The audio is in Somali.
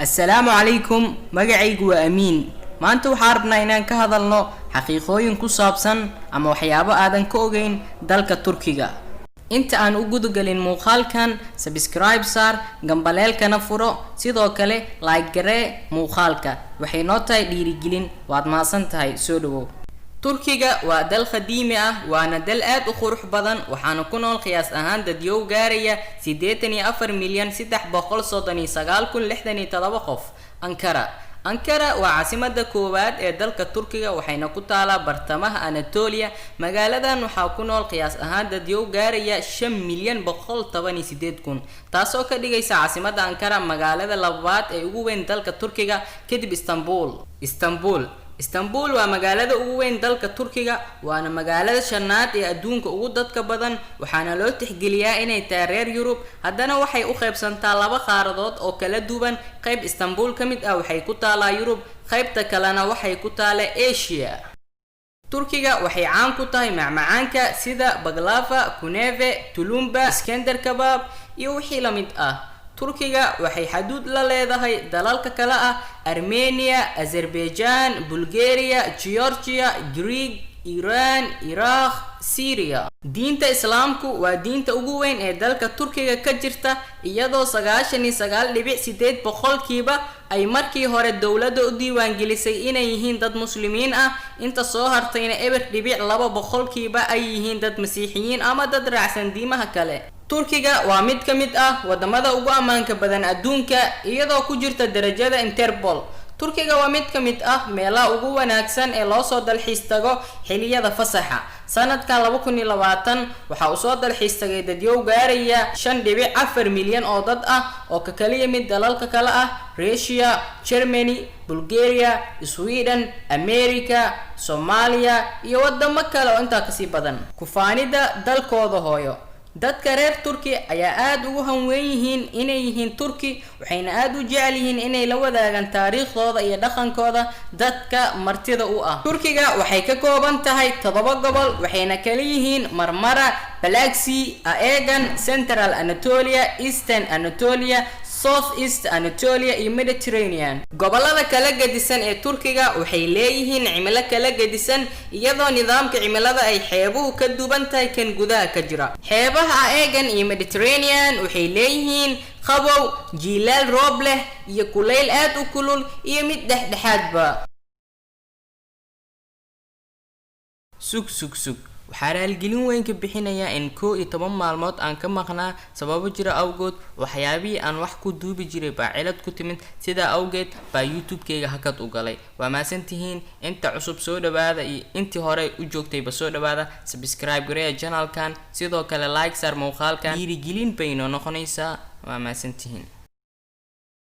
السلام عليكم magacaygu waa Amiin maanta waxaan rabnaa inaan ka hadalno xaqiiqooyin ku saabsan ama waxyaabo aadan ka ogeyn dalka Turkiga inta aan u gudagalin muuqaalkan subscribe saar gambaleelkana furo sidoo kale like garee muuqaalka waxay noo tahay dhiirigelin waad mahadsantahay soo dhawow Turkiga waa dal qadiimi ah waana dal aad u qurux badan waxaana ku nool qiyaas ahaan dad yow gaaraya 84,339,067 qof Ankara waa caasimadda koowaad ee dalka Turkiga waxayna ku taalaa bartamaha Anatolia magaaladan waxaa ku nool qiyaas ahaan dad yow gaaraya 5,118,000 taasoo ka dhigaysa caasimadda Ankara magaalada labaad ee ugu weyn dalka Turkiga kadib Istanbul waa magaalada ugu weyn dalka Turkiga waana magaalada shanaad ee adduunka ugu dadka badan waxaana loo tixgeliyaa inay tahay reer Yurub haddana waxay u qaybsantaa laba qaaradood oo kala duwan qayb Istanbul ka mid ah waxay ku taalaa Yurub qaybta kalena waxay ku taalaa Asia Turkiga waxay caan ku tahay macmacaanka sida baklava, kuneve, tulumba, iskender kebab iyo wixii la mid ah Turkiga waxay xuduud la leedahay dalalka kala ah Armenia, Azerbaijan, Bulgaria, Georgia, Greece, Iran, Iraq, Syria. Diinta Islaamku waa diinta ugu weyn ee dalka Turkiga ka jirta iyadoo 99.8% ay markii hore dawladda u diiwaan gelisay inay yihiin dad muslimiin ah inta soo hartayna 0.2% ay yihiin dad masiixiyiin ama dad raacsan diimaha kale. Turkiga waa mid ka mid ah wadamada ugu amaanka badan adduunka iyadoo ku jirta darajada Interpol. Turkiga waa mid ka mid ah meelaha ugu wanaagsan ee loo soo dalxiis tago xilliyada fasaxa. Sanadka 2020 waxa uu soo dalxiis tagay dad yow gaaraya 5.4 milyan oo dad ah oo ka kala yimid dalalka kala ah Russia, Germany, Bulgaria, Sweden, America, Soomaaliya iyo wadamo kale oo inta ka sii badan. Ku faanida dalkooda hooyo dadka reer Turki ayaa aad ugu hanweyn yihiin inay yihiin Turki waxayna aad u jecel yihiin inay la wadaagaan taariikhdooda iyo dhaqankooda dadka martida u ah Turkiga waxay ka kooban tahay 7 gobol waxayna kala yihiin Marmara, Black Sea, Aegean, Central Anatolia, Eastern Anatolia, Southeast Anatolia iyo Mediterranean gobolada kala gedisan ee Turkiga waxay leeyihiin cimilo kala gedisan iyadoo nidaamka cimilada ay xeebuhu ka duwan tahay kan gudaha ka jira xeebaha Aegean iyo Mediterranean waxay leeyihiin qabow jiilaal roob leh iyo kulayl aad u kulul iyo mid dhexdhexaadba sug waxaa raalgelin weyn ka bixinayaa in 11 maalmood aan ka maqnaa sababo jira awgood waxyaabihii aan wax ku duubi jiray baa cilad ku timid sida awgeed baa YouTube-kayga hakad u galay waa maasantihiin inta cusub soo dhawaada iyo intii hore u joogtayba soo dhawaada subscribe garee channelkan sidoo kale like saar muuqaalkan dhiirigelin bay noo noqonaysaa waa maasantihiin